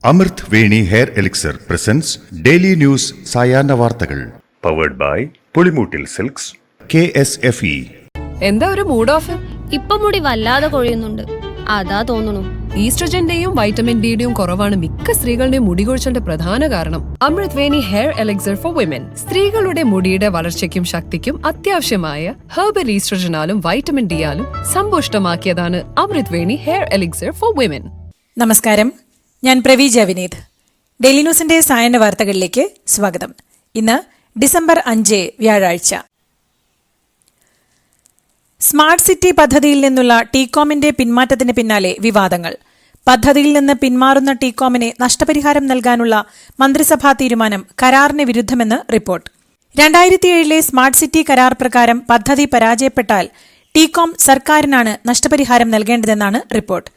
അമൃത് Veni hair elixir presents daily news സായാഹ്ന വാർത്തകൾ powered by Pulimoottil silks KSFE. എന്താ ഒരു മൂഡ് ഓഫ്? ഇപ്പൊ മുടി വല്ലാതെ കൊഴിയുന്നുണ്ട്, അതാ തോന്നുന്നു. ഈസ്ട്രജന്റെയും വൈറ്റമിൻ ഡിയുടെയും കുറവാണ് മിക്ക സ്ത്രീകളുടെയും മുടി കൊഴിച്ചിലിന്റെ പ്രധാന കാരണം. അമൃത് Veni hair elixir for women സ്ത്രീകളുടെ മുടിയുടെ വളർച്ചയ്ക്കും ശക്തിക്കും അത്യാവശ്യമായ herbal ഈസ്ട്രജനാലും vitamin ഡിയാലും സമ്പുഷ്ടമാക്കിയതാണ് Amrit Veni hair elixir for women. നമസ്കാരം, ഞാൻ പ്രവീജ വിനീത്. ഡെയിലി ന്യൂസിന്റെ സായന്ന വാർത്തകളിലേക്ക് സ്വാഗതം. ഇന്ന് ഡിസംബർ 5 വ്യാഴാഴ്ച. സ്മാർട്ട് സിറ്റി പദ്ധതിയിൽ നിന്നുള്ള ടീകോമിന്റെ പിന്മാറ്റത്തിന് പിന്നാലെ വിവാദങ്ങൾ. പദ്ധതിയിൽ നിന്ന് പിന്മാറുന്ന ടീകോമിന് നഷ്ടപരിഹാരം നൽകാനുള്ള മന്ത്രിസഭാ തീരുമാനം കരാറിന് വിരുദ്ധമെന്ന് റിപ്പോർട്ട്. 2007 സ്മാർട്ട് സിറ്റി കരാർ പ്രകാരം പദ്ധതി പരാജയപ്പെട്ടാൽ ടീകോം സർക്കാരിനാണ് നഷ്ടപരിഹാരം നൽകേണ്ടതെന്നാണ് റിപ്പോർട്ട്.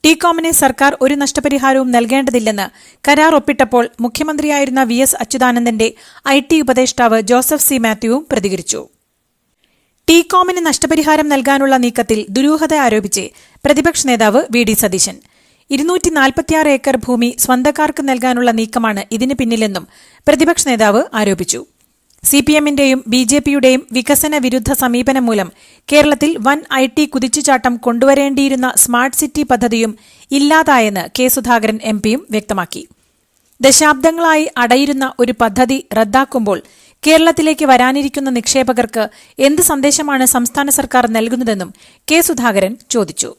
ടീകോമിന് സർക്കാർ ഒരു നഷ്ടപരിഹാരവും നൽകേണ്ടതില്ലെന്ന് കരാർ ഒപ്പിട്ടപ്പോൾ മുഖ്യമന്ത്രിയായിരുന്ന VS അച്യുതാനന്ദന്റെ IT ഉപദേഷ്ടാവ് ജോസഫ് C. മാത്യുവും പ്രതികരിച്ചു. ടീകോമിന് നഷ്ടപരിഹാരം നൽകാനുള്ള നീക്കത്തിൽ ദുരൂഹത ആരോപിച്ച് പ്രതിപക്ഷ നേതാവ് VD സതീശൻ 246 ഏക്കർ ഭൂമി സ്വന്തക്കാർക്ക് നൽകാനുള്ള നീക്കമാണ് ഇതിന് പിന്നിലെന്നും പ്രതിപക്ഷ നേതാവ് ആരോപിച്ചു. CPMന്റെയും BJPയുടെയും വികസന വിരുദ്ധ സമീപനം മൂലം കേരളത്തിൽ വൻ IT കുതിച്ചുചാട്ടം കൊണ്ടുവരേണ്ടിയിരുന്ന സ്മാർട്ട് സിറ്റി പദ്ധതിയും ഇല്ലാതായെന്ന് K. സുധാകരൻ MPയും വ്യക്തമാക്കി. ദശാബ്ദങ്ങളായി അടയിരുന്ന ഒരു പദ്ധതി റദ്ദാക്കുമ്പോൾ കേരളത്തിലേക്ക് വരാനിരിക്കുന്ന നിക്ഷേപകർക്ക് എന്ത് സന്ദേശമാണ് സംസ്ഥാന സർക്കാർ നൽകുന്നതെന്നും K. സുധാകരൻ ചോദിച്ചു.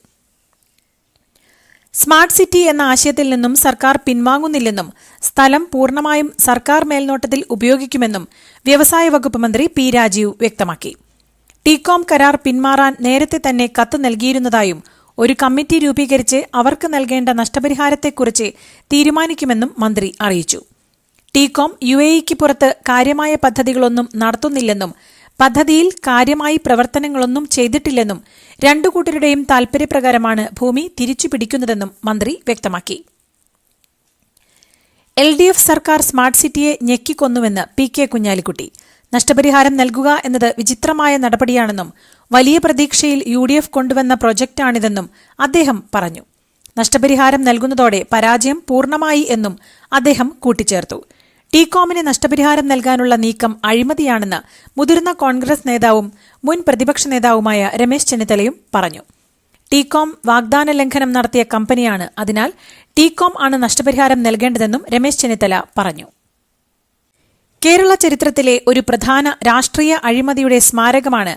സ്മാർട്ട് സിറ്റി എന്ന ആശയത്തിൽ നിന്നും സർക്കാർ പിൻവാങ്ങുന്നില്ലെന്നും സ്ഥലം പൂർണ്ണമായും സർക്കാർ മേൽനോട്ടത്തിൽ ഉപയോഗിക്കുമെന്നും വ്യവസായ വകുപ്പ് മന്ത്രി P. രാജീവ് വ്യക്തമാക്കി. ടീകോം കരാർ പിന്മാറാൻ നേരത്തെ തന്നെ കത്ത് നൽകിയിരുന്നതായും ഒരു കമ്മിറ്റി രൂപീകരിച്ച് അവർക്ക് നൽകേണ്ട നഷ്ടപരിഹാരത്തെക്കുറിച്ച് തീരുമാനിക്കുമെന്നും മന്ത്രി അറിയിച്ചു. ടീകോം UAEക്ക് പുറത്ത് കാര്യമായ പദ്ധതികളൊന്നും നടത്തുന്നില്ലെന്നും പദ്ധതിയിൽ കാര്യമായി പ്രവർത്തനങ്ങളൊന്നും ചെയ്തിട്ടില്ലെന്നും രണ്ടു കൂട്ടരുടെയും താൽപര്യപ്രകാരമാണ് ഭൂമി തിരിച്ചുപിടിക്കുന്നതെന്നും മന്ത്രി വ്യക്തമാക്കി. LDF സർക്കാർ സ്മാർട്ട് സിറ്റിയെ ഞെക്കിക്കൊന്നുവെന്ന് PK കുഞ്ഞാലിക്കുട്ടി. നഷ്ടപരിഹാരം നൽകുക എന്നത് വിചിത്രമായ നടപടിയാണെന്നും വലിയ പ്രതീക്ഷയിൽ UDF കൊണ്ടുവന്ന പ്രൊജക്ടാണിതെന്നും അദ്ദേഹം പറഞ്ഞു. നഷ്ടപരിഹാരം നൽകുന്നതോടെ പരാജയം പൂർണ്ണമായി എന്നും അദ്ദേഹം കൂട്ടിച്ചേർത്തു. ടീകോമിന് നഷ്ടപരിഹാരം നൽകാനുള്ള നീക്കം അഴിമതിയാണെന്ന് മുതിർന്ന കോൺഗ്രസ് നേതാവും മുൻ പ്രതിപക്ഷ നേതാവുമായ രമേശ് ചെന്നിത്തലയും പറഞ്ഞു. ടീകോം വാഗ്ദാന ലംഘനം നടത്തിയ കമ്പനിയാണ്, അതിനാൽ ടീകോം ആണ് നഷ്ടപരിഹാരം നൽകേണ്ടതെന്നും രമേശ് ചെന്നിത്തല പറഞ്ഞു. കേരള ചരിത്രത്തിലെ ഒരു പ്രധാന രാഷ്ട്രീയ അഴിമതിയുടെ സ്മാരകമാണ്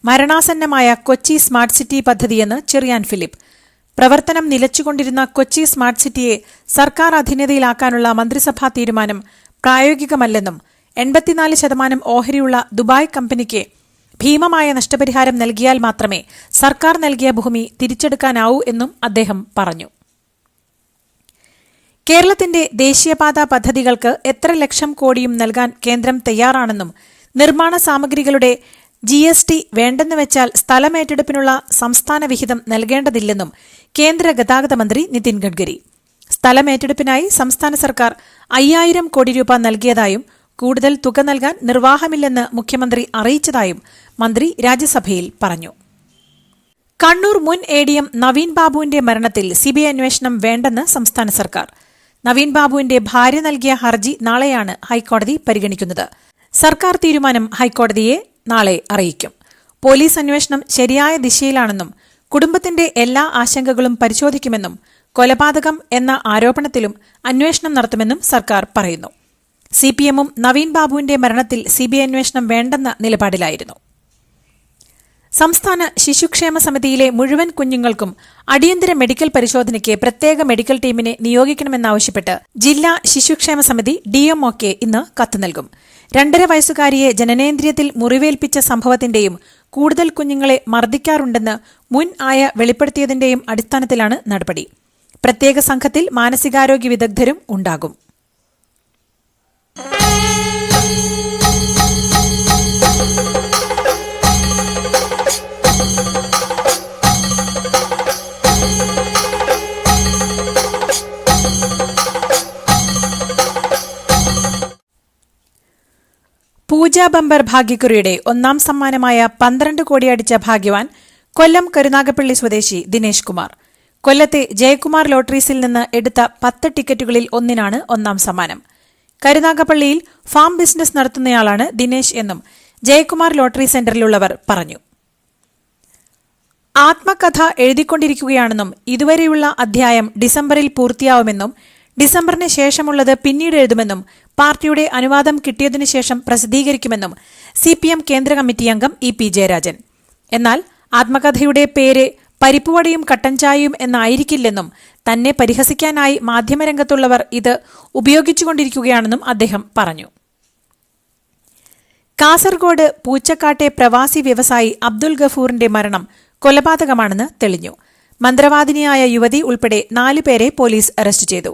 മരണാസന്നമായ കൊച്ചി സ്മാർട്ട് സിറ്റി പദ്ധതിയെന്ന് ചെറിയാൻ ഫിലിപ്പ്. പ്രവർത്തനം നിലച്ചുകൊണ്ടിരുന്ന കൊച്ചി സ്മാർട്ട് സിറ്റിയെ സർക്കാർ അധീനതയിലാക്കാനുള്ള മന്ത്രിസഭാ തീരുമാനം പ്രായോഗികമല്ലെന്നും 84% ഓഹരിയുള്ള ദുബായ് കമ്പനിക്ക് ഭീമമായ നഷ്ടപരിഹാരം നൽകിയാൽ മാത്രമേ സർക്കാർ നൽകിയ ഭൂമി തിരിച്ചെടുക്കാനാവൂ എന്നും അദ്ദേഹം പറഞ്ഞു. കേരളത്തിന്റെ ദേശീയപാത പദ്ധതികൾക്ക് എത്ര ലക്ഷം കോടിയും നൽകാൻ കേന്ദ്രം തയ്യാറാണെന്നും നിർമ്മാണ സാമഗ്രികളുടെ GST വേണ്ടെന്നുവെച്ചാൽ സ്ഥലമേറ്റെടുപ്പിനുള്ള സംസ്ഥാന വിഹിതം നൽകേണ്ടതില്ലെന്നും കേന്ദ്ര ഗതാഗത മന്ത്രി നിതിൻ ഗഡ്കരി. സ്ഥലമേറ്റെടുപ്പിനായി സംസ്ഥാന സർക്കാർ 5000 കോടി രൂപ നൽകിയതായും കൂടുതൽ തുക നൽകാൻ നിർവാഹമില്ലെന്ന് മുഖ്യമന്ത്രി അറിയിച്ചതായും മന്ത്രി രാജ്യസഭയിൽ പറഞ്ഞു. കണ്ണൂർ മുൻ ADM നവീൻ ബാബുവിന്റെ മരണത്തിൽ CBI അന്വേഷണം വേണ്ടെന്ന് സംസ്ഥാന സർക്കാർ. നവീൻ ബാബുവിന്റെ ഭാര്യ നൽകിയ ഹർജി നാളെയാണ് ഹൈക്കോടതി പരിഗണിക്കുന്നത്. സർക്കാർ തീരുമാനം ഹൈക്കോടതിയെ നാളെ അറിയിക്കും. പോലീസ് അന്വേഷണം ശരിയായ ദിശയിലാണെന്നും കുടുംബത്തിന്റെ എല്ലാ ആശങ്കകളും പരിശോധിക്കുമെന്നും കൊലപാതകം എന്ന ആരോപണത്തിലും അന്വേഷണം നടത്തുമെന്നും സർക്കാർ പറയുന്നു. CPMും നവീൻ ബാബുവിന്റെ മരണത്തിൽ CBI അന്വേഷണം വേണ്ടെന്ന നിലപാടിലായിരുന്നു. സംസ്ഥാന ശിശുക്ഷേമ സമിതിയിലെ മുഴുവൻ കുഞ്ഞുങ്ങൾക്കും അടിയന്തര മെഡിക്കൽ പരിശോധനയ്ക്ക് പ്രത്യേക മെഡിക്കൽ ടീമിനെ നിയോഗിക്കണമെന്നാവശ്യപ്പെട്ട് ജില്ലാ ശിശുക്ഷേമ സമിതി DMOക്ക് ഇന്ന് കത്ത് നൽകും. 2.5 വയസ്സുകാരിയെ ജനനേന്ദ്രിയത്തിൽ മുറിവേൽപ്പിച്ച സംഭവത്തിന്റെയും കൂടുതൽ കുഞ്ഞുങ്ങളെ മർദ്ദിക്കാറുണ്ടെന്ന് മുൻ ആയ വെളിപ്പെടുത്തിയതിന്റെയും അടിസ്ഥാനത്തിലാണ് നടപടി. പ്രത്യേക സംഘത്തിൽ മാനസികാരോഗ്യ വിദഗ്ധരും ഉണ്ടാകും. പൂജാ ബമ്പർ ഭാഗ്യക്കുറിയുടെ 1ാം സമ്മാനമായ 12 കോടി അടിച്ച ഭാഗ്യവാൻ കൊല്ലം കരുനാഗപ്പള്ളി സ്വദേശി ദിനേശ് കുമാർ. കൊല്ലത്തെ ജയകുമാർ ലോട്ടറീസിൽ നിന്ന് എടുത്ത 10 ടിക്കറ്റുകളിൽ ഒന്നിനാണ് ഒന്നാം സമ്മാനം. കരുനാഗപ്പള്ളിയിൽ ഫാം ബിസിനസ് നടത്തുന്നയാളാണ് ദിനേശ് എന്നും ജയകുമാർ ലോട്ടറി സെന്ററിലുള്ളവർ പറഞ്ഞു. ആത്മകഥ എഴുതിക്കൊണ്ടിരിക്കുകയാണെന്നും ഇതുവരെയുള്ള അധ്യായം ഡിസംബറിൽ പൂർത്തിയാവുമെന്നും ഡിസംബറിന് ശേഷമുള്ളത് പിന്നീട് എഴുതുമെന്നും പാർട്ടിയുടെ അനുവാദം കിട്ടിയതിനുശേഷം പ്രസിദ്ധീകരിക്കുമെന്നും CPM കേന്ദ്ര കമ്മിറ്റി അംഗം EP ജയരാജൻ. എന്നാൽ ആത്മകഥയുടെ പേര് പരിപ്പുവടയും കട്ടൻചായയും എന്നായിരിക്കില്ലെന്നും തന്നെ പരിഹസിക്കാനായി മാധ്യമരംഗത്തുള്ളവർ ഇത് ഉപയോഗിച്ചുകൊണ്ടിരിക്കുകയാണെന്നും അദ്ദേഹം പറഞ്ഞു. കാസർഗോഡ് പൂച്ചക്കാട്ടെ പ്രവാസി വ്യവസായി അബ്ദുൽ ഗഫൂറിന്റെ മരണം കൊലപാതകമാണെന്ന് തെളിഞ്ഞു. മന്ത്രവാദിനിയായ യുവതി ഉൾപ്പെടെ 4 പേരെ പോലീസ് അറസ്റ്റ് ചെയ്തു.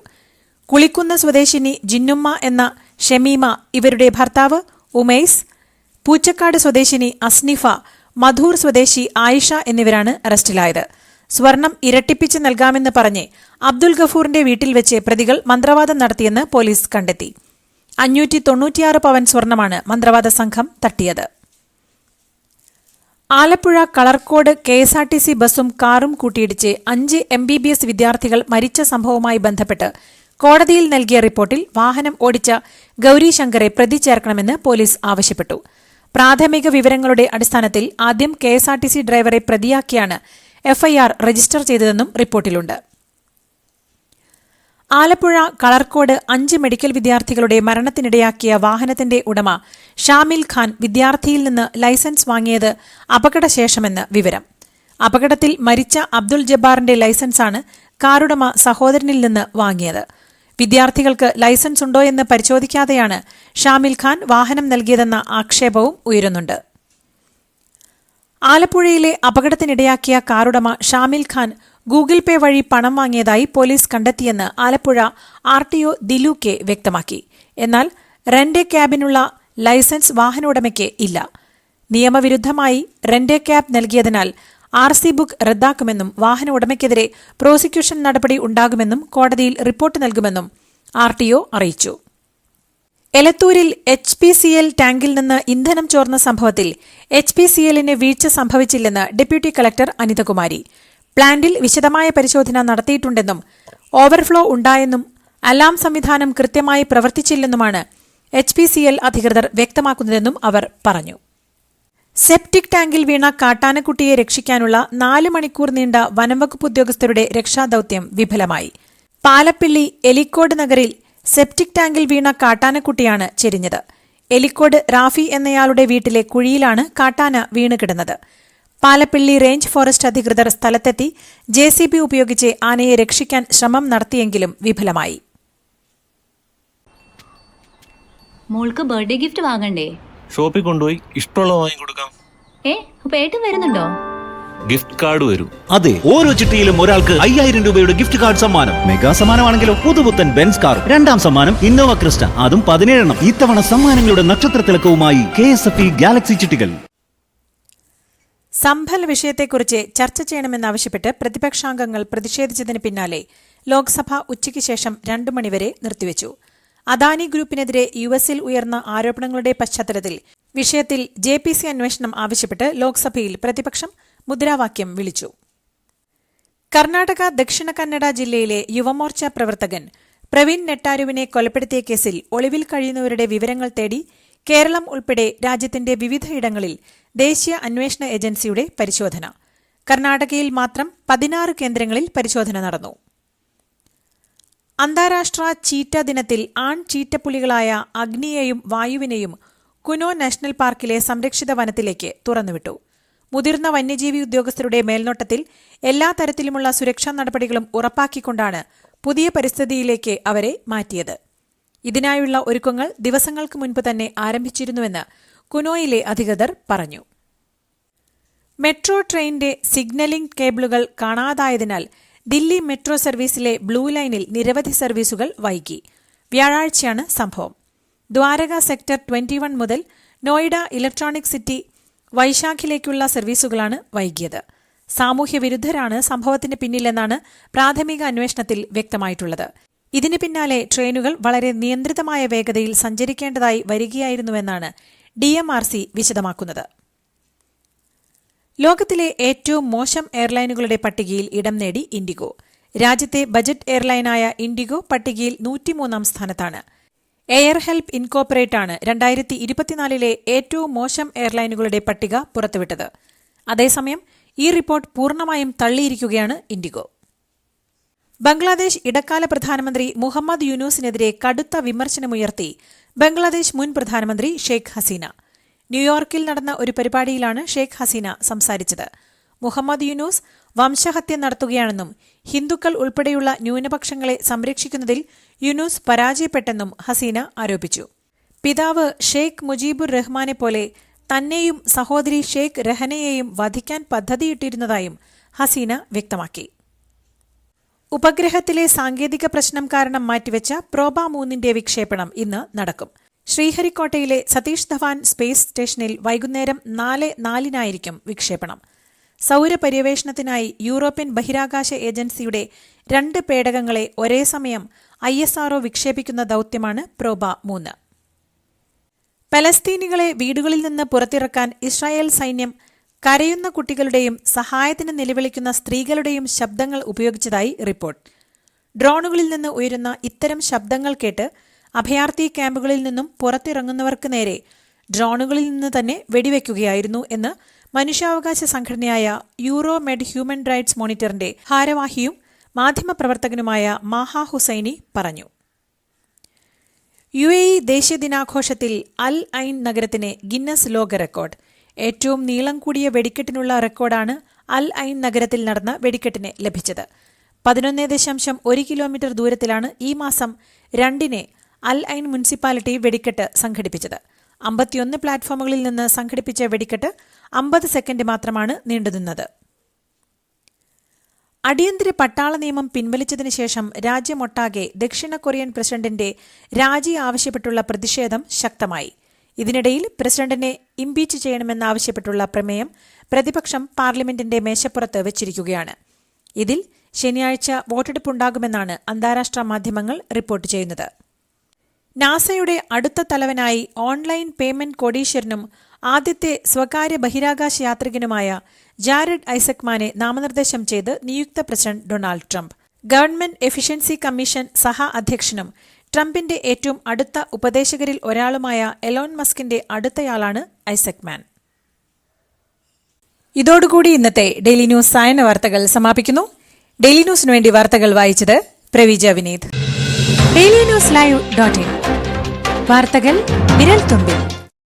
കുളിക്കുന്ന സ്വദേശിനി ജിന്നുമ്മ എന്ന ഷമീമ, ഇവരുടെ ഭർത്താവ് ഉമൈസ്, പൂച്ചക്കാട് സ്വദേശിനി അസ്നിഫ, മധൂർ സ്വദേശി ആയിഷ എന്നിവരാണ് അറസ്റ്റിലായത്. സ്വർണം ഇരട്ടിപ്പിച്ച് നൽകാമെന്ന് പറഞ്ഞ് അബ്ദുൽ ഗഫൂറിന്റെ വീട്ടിൽ വെച്ച് പ്രതികൾ മന്ത്രവാദം നടത്തിയെന്ന് പോലീസ് കണ്ടെത്തി. 596 പവൻ സ്വർണമാണ് മന്ത്രവാദ സംഘം തട്ടിയത്. ആലപ്പുഴ കളർക്കോട് KSRTC ബസും കാറും കൂട്ടിയിടിച്ച് 5 MBBS വിദ്യാർത്ഥികൾ മരിച്ച സംഭവവുമായി ബന്ധപ്പെട്ട് കോടതിയിൽ നൽകിയ റിപ്പോർട്ടിൽ വാഹനം ഓടിച്ച ഗൌരി ശങ്കറെ പ്രതി ചേർക്കണമെന്ന് പോലീസ് ആവശ്യപ്പെട്ടു. പ്രാഥമിക വിവരങ്ങളുടെ അടിസ്ഥാനത്തിൽ ആദ്യം KSRTC ഡ്രൈവറെ പ്രതിയാക്കിയാണ് FIR രജിസ്റ്റർ ചെയ്തതെന്നും റിപ്പോർട്ടിലുണ്ട്. ആലപ്പുഴ കളർക്കോട് 5 മെഡിക്കൽ വിദ്യാർത്ഥികളുടെ മരണത്തിനിടയാക്കിയ വാഹനത്തിന്റെ ഉടമ ഷാമിൽ ഖാൻ വിദ്യാർത്ഥിയിൽ നിന്ന് ലൈസൻസ് വാങ്ങിയത് അപകടശേഷമെന്ന് വിവരം. അപകടത്തിൽ മരിച്ച അബ്ദുൾ ജബ്ബാറിന്റെ ലൈസൻസാണ് കാറുടമ സഹോദരനിൽ നിന്ന് വാങ്ങിയത്. വിദ്യാർത്ഥികൾക്ക് ലൈസൻസ് ഉണ്ടോയെന്ന് പരിശോധിക്കാതെയാണ് ഷാമിൽ ഖാൻ വാഹനം നൽകിയതെന്ന ആക്ഷേപവും ഉയരുന്നുണ്ട്. ആലപ്പുഴയിലെ അപകടത്തിനിടയാക്കിയ കാറുടമ ഷാമിൽ ഖാൻ ഗൂഗിൾ പേ വഴി പണം വാങ്ങിയതായി പോലീസ് കണ്ടെത്തിയെന്ന് ആലപ്പുഴ RTO ദിലു കെ വ്യക്തമാക്കി. എന്നാൽ റെന്റ് ക്യാബിനുള്ള ലൈസൻസ് വാഹനോടമയ്ക്ക് ഇല്ല. നിയമവിരുദ്ധമായി റെന്റ് ക്യാബ് നൽകിയതിനാൽ RC ബുക്ക് റദ്ദാക്കുമെന്നും വാഹന ഉടമയ്ക്കെതിരെ പ്രോസിക്യൂഷൻ നടപടി ഉണ്ടാകുമെന്നും കോടതിയിൽ റിപ്പോർട്ട് നൽകുമെന്നും RTO അറിയിച്ചു. എലത്തൂരിൽ HPCL ടാങ്കിൽ നിന്ന് ഇന്ധനം ചോർന്ന സംഭവത്തിൽ HPCLന് വീഴ്ച സംഭവിച്ചില്ലെന്ന് ഡെപ്യൂട്ടി കളക്ടർ അനിതകുമാരി. പ്ലാന്റിൽ വിശദമായ പരിശോധന നടത്തിയിട്ടുണ്ടെന്നും ഓവർഫ്ലോ ഉണ്ടായെന്നും അലാം സംവിധാനം കൃത്യമായി പ്രവർത്തിച്ചില്ലെന്നുമാണ് HPCL അധികൃതർ വ്യക്തമാക്കുന്നതെന്നും അവർ പറഞ്ഞു. സെപ്റ്റിക് ടാങ്കിൽ വീണ കാട്ടാനക്കുട്ടിയെ രക്ഷിക്കാനുള്ള 4 മണിക്കൂർ നീണ്ട വനംവകുപ്പ് ഉദ്യോഗസ്ഥരുടെ രക്ഷാദൌത്യം വിഫലമായി. പാലപ്പിള്ളി എലിക്കോട് നഗറിൽ സെപ്റ്റിക് ടാങ്കിൽ വീണ കാട്ടാനക്കുട്ടിയാണ് ചെരിഞ്ഞത്. എലിക്കോട് റാഫി എന്നയാളുടെ വീട്ടിലെ കുഴിയിലാണ് കാട്ടാന വീണുകിടന്നത്. പാലപ്പിള്ളി റേഞ്ച് ഫോറസ്റ്റ് അധികൃതർ സ്ഥലത്തെത്തി JCB ഉപയോഗിച്ച് ആനയെ രക്ഷിക്കാൻ ശ്രമം നടത്തിയെങ്കിലും വിഫലമായി. മോൾക്ക് ബർത്ത്ഡേ ഗിഫ്റ്റ് വാങ്ങണ്ടേ? ഷോപ്പിൽ കൊണ്ടുപോയി ഇഷ്ടമുള്ളത് വാങ്ങി കൊടുക്കാം. അപ്പൊ ഏട്ടൻ വരുന്നുണ്ടോ? ഗിഫ്റ്റ് കാർഡ് വരും. അതെ, ഓരോ ചിട്ടിയിലും ഒരാൾക്ക് 5000 രൂപയുടെ ഗിഫ്റ്റ് കാർഡ് സമ്മാനം. മെഗാ സമ്മാനമാണെങ്കിലോ പുതുപുത്തൻ ബെൻസ് കാറും. 2ാം സമ്മാനം ഇന്നോവ ക്രിസ്റ്റ, അതും 17 എണ്ണം. ഇത്തവണ സമ്മാനങ്ങളുടെ നക്ഷത്രത്തിലക്കവുമായി KSFE ഗാലക്സി ചിട്ടികൾ. സംഭൽ വിഷയത്തെക്കുറിച്ച് ചർച്ച ചെയ്യണമെന്നാവശ്യപ്പെട്ട് പ്രതിപക്ഷാംഗങ്ങൾ പ്രതിഷേധിച്ചതിന് പിന്നാലെ ലോക്സഭ ഉച്ചയ്ക്ക് ശേഷം 2 മണിവരെ നിർത്തിവച്ചു. അദാനി ഗ്രൂപ്പിനെതിരെ US-ൽ ഉയർന്ന ആരോപണങ്ങളുടെ പശ്ചാത്തലത്തിൽ വിഷയത്തിൽ JPC അന്വേഷണം ആവശ്യപ്പെട്ട് ലോക്സഭയിൽ പ്രതിപക്ഷം മുദ്രാവാക്യം വിളിച്ചു. കർണാടക ദക്ഷിണ കന്നഡ ജില്ലയിലെ യുവമോർച്ച പ്രവർത്തകൻ പ്രവീൺ നെട്ടാരുവിനെ കൊലപ്പെടുത്തിയ കേസിൽ ഒളിവിൽ കഴിയുന്നവരുടെ വിവരങ്ങൾ തേടി കേരളം ഉൾപ്പെടെ രാജ്യത്തിന്റെ വിവിധയിടങ്ങളിൽ ദേശീയ അന്വേഷണ ഏജൻസിയുടെ പരിശോധന. കർണാടകയിൽ മാത്രം 16 കേന്ദ്രങ്ങളിൽ പരിശോധന നടന്നു. അന്താരാഷ്ട്ര ചീറ്റ ദിനത്തിൽ ആൺ ചീറ്റപ്പുലികളായ അഗ്നിയെയും വായുവിനെയും കുനോ നാഷണൽ പാർക്കിലെ സംരക്ഷിത വനത്തിലേക്ക് തുറന്നുവിട്ടു. മുതിർന്ന വന്യജീവി ഉദ്യോഗസ്ഥരുടെ മേൽനോട്ടത്തിൽ എല്ലാ തരത്തിലുമുള്ള സുരക്ഷാ നടപടികളും ഉറപ്പാക്കിക്കൊണ്ടാണ് പുതിയ പരിസ്ഥിതിയിലേക്ക് അവരെ മാറ്റിയത്. ഇതിനായുള്ള ഒരുക്കങ്ങൾ ദിവസങ്ങൾക്ക് മുൻപ് തന്നെ ആരംഭിച്ചിരുന്നുവെന്ന് കുനോയിലെ അധികൃതർ പറഞ്ഞു. മെട്രോ ട്രെയിനിന്റെ സിഗ്നലിംഗ് കേബിളുകൾ കാണാതായതിനാൽ ദില്ലി മെട്രോ സർവീസിലെ ബ്ലൂ ലൈനിൽ നിരവധി സർവീസുകൾ വൈകി. വ്യാഴാഴ്ചയാണ് സംഭവം. ദ്വാരക സെക്ടർ 21 മുതൽ നോയിഡ ഇലക്ട്രോണിക് സിറ്റി വൈശാഖിലേക്കുള്ള സർവീസുകളാണ് വൈകിയത്. സാമൂഹ്യവിരുദ്ധരാണ് സംഭവത്തിന് പിന്നിലെന്നാണ് പ്രാഥമിക അന്വേഷണത്തിൽ വ്യക്തമായിട്ടുള്ളത്. ഇതിന് പിന്നാലെ ട്രെയിനുകൾ വളരെ നിയന്ത്രിതമായ വേഗതയിൽ സഞ്ചരിക്കേണ്ടതായി വരികയായിരുന്നുവെന്നാണ് DMRC വിശദമാക്കുന്നത്. ലോകത്തിലെ ഏറ്റവും മോശം എയർലൈനുകളുടെ പട്ടികയിൽ ഇടം നേടി ഇൻഡിഗോ. രാജ്യത്തെ ബജറ്റ് എയർലൈനായ ഇൻഡിഗോ പട്ടികയിൽ 103-ാം സ്ഥാനത്താണ്. എയർ ഹെൽപ്പ് ഇൻകോർപ്പറേറ്റ് ആണ് 2024 ഏറ്റവും മോശം എയർലൈനുകളുടെ പട്ടിക പുറത്തുവിട്ടത്. അതേസമയം ഈ റിപ്പോർട്ട് പൂർണ്ണമായും തള്ളിയിരിക്കുകയാണ് ഇൻഡിഗോ. ബംഗ്ലാദേശ് ഇടക്കാല പ്രധാനമന്ത്രി മുഹമ്മദ് യൂനൂസിനെതിരെ കടുത്ത വിമർശനമുയർത്തി ബംഗ്ലാദേശ് മുൻ പ്രധാനമന്ത്രി ഷെയ്ഖ് ഹസീന. ന്യൂയോർക്കിൽ നടന്ന ഒരു പരിപാടിയിലാണ് ഷെയ്ഖ് ഹസീന സംസാരിച്ചത്. മുഹമ്മദ് യൂനൂസ് വംശഹത്യ നടത്തുകയാണെന്നും ഹിന്ദുക്കൾ ഉൾപ്പെടെയുള്ള ന്യൂനപക്ഷങ്ങളെ സംരക്ഷിക്കുന്നതിൽ യൂനൂസ് പരാജയപ്പെട്ടെന്നും ഹസീന ആരോപിച്ചു. പിതാവ് ഷെയ്ഖ് മുജീബുർ റഹ്മാനെ പോലെ തന്നെയും സഹോദരി ഷെയ്ഖ് രഹനയെയും വധിക്കാൻ പദ്ധതിയിട്ടിരുന്നതായും ഹസീന വ്യക്തമാക്കി. ഉപഗ്രഹത്തിലെ സാങ്കേതിക പ്രശ്നം കാരണം മാറ്റിവെച്ച പ്രോബ 3ന്റെ വിക്ഷേപണം ഇന്ന് നടക്കും. ശ്രീഹരിക്കോട്ടയിലെ സതീഷ് ധവാൻ സ്പേസ് സ്റ്റേഷനിൽ വൈകുന്നേരം 4:04 വിക്ഷേപണം. സൗരപര്യവേഷണത്തിനായി യൂറോപ്യൻ ബഹിരാകാശ ഏജൻസിയുടെ 2 പേടകങ്ങളെ ഒരേ സമയം ISRO വിക്ഷേപിക്കുന്ന ദൌത്യമാണ് പ്രോബ 3. പലസ്തീനികളെ വീടുകളിൽ നിന്ന് പുറത്തിറക്കാൻ ഇസ്രായേൽ സൈന്യം കരയുന്ന കുട്ടികളുടെയും സഹായത്തിന് നിലവിളിക്കുന്ന സ്ത്രീകളുടെയും ശബ്ദങ്ങൾ ഉപയോഗിച്ചതായി റിപ്പോർട്ട്. ഡ്രോണുകളിൽ നിന്ന് ഉയരുന്ന ഇത്തരം ശബ്ദങ്ങൾ കേട്ട് അഭയാർത്ഥി ക്യാമ്പുകളിൽ നിന്നും പുറത്തിറങ്ങുന്നവർക്ക് നേരെ ഡ്രോണുകളിൽ നിന്ന് തന്നെ വെടിവെക്കുകയായിരുന്നു എന്ന് മനുഷ്യാവകാശ സംഘടനയായ യൂറോമെഡ് ഹ്യൂമൻ റൈറ്റ്സ് മോണിറ്ററിന്റെ ഭാരവാഹിയും മാധ്യമപ്രവർത്തകനുമായ മാഹ ഹുസൈനി പറഞ്ഞു. UAE ദേശീയ ദിനാഘോഷത്തിൽ അൽ ഐൻ നഗരത്തിന് ഗിന്നസ് ലോക റെക്കോർഡ്. ഏറ്റവും നീളം കൂടിയ വെടിക്കെട്ടിനുള്ള റെക്കോർഡാണ് അൽ ഐൻ നഗരത്തിൽ നടന്ന വെടിക്കെട്ടിന് ലഭിച്ചത്. 11.1 കിലോമീറ്റർ ദൂരത്തിലാണ് ഈ മാസം 2-ന് അൽ ഐൻ മുനിസിപ്പാലിറ്റി വെടിക്കെട്ട് സംഘടിപ്പിച്ചത്. 51 പ്ലാറ്റ്ഫോമുകളിൽ നിന്ന് സംഘടിപ്പിച്ച വെടിക്കെട്ട് 50 സെക്കൻഡ് മാത്രമാണ് നീണ്ടുനിന്നത്. അടിയന്തര പട്ടാള നിയമം പിൻവലിച്ചതിനു ശേഷം രാജ്യമൊട്ടാകെ ദക്ഷിണ കൊറിയൻ പ്രസിഡന്റിന്റെ രാജി ആവശ്യപ്പെട്ടുള്ള പ്രതിഷേധം ശക്തമായി. ഇതിനിടയിൽ പ്രസിഡന്റിനെ ഇംപീച്ച് ചെയ്യണമെന്നാവശ്യപ്പെട്ടുള്ള പ്രമേയം പ്രതിപക്ഷം പാർലമെന്റിന്റെ മേശപ്പുറത്ത് വെച്ചിരിക്കുകയാണ്. ഇതിൽ ശനിയാഴ്ച വോട്ടെടുപ്പുണ്ടാകുമെന്നാണ് അന്താരാഷ്ട്ര മാധ്യമങ്ങൾ റിപ്പോർട്ട് ചെയ്യുന്നത്. നാസയുടെ അടുത്ത തലവനായി ഓൺലൈൻ പേയ്മെന്റ് കോടീശ്വരനും ആദ്യത്തെ സ്വകാര്യ ബഹിരാകാശ യാത്രികനുമായ ജാരഡ് ഐസക്മാനെ നാമനിർദ്ദേശം ചെയ്ത് നിയുക്ത president Donald Trump. Government efficiency commission സഹ അധ്യക്ഷനും ട്രംപിന്റെ ഏറ്റവും അടുത്ത ഉപദേശകരിൽ ഒരാളുമായ എലോൺ മസ്കിന്റെ അടുത്തയാളാണ് ഐസക്മാൻ. ഇതോടുകൂടി ഇന്നത്തെ ഡെയിലി ന്യൂസ് സായന വാർത്തകൾ സമാപിക്കുന്നു. ഡെയിലി ന്യൂസിനു വേണ്ടി വാർത്തകൾ വായിച്ചത് പ്രവീജ വിനീത്. DailyNewsLive.in വാർത്തകൾ വിരൽ തുമ്പിൽ.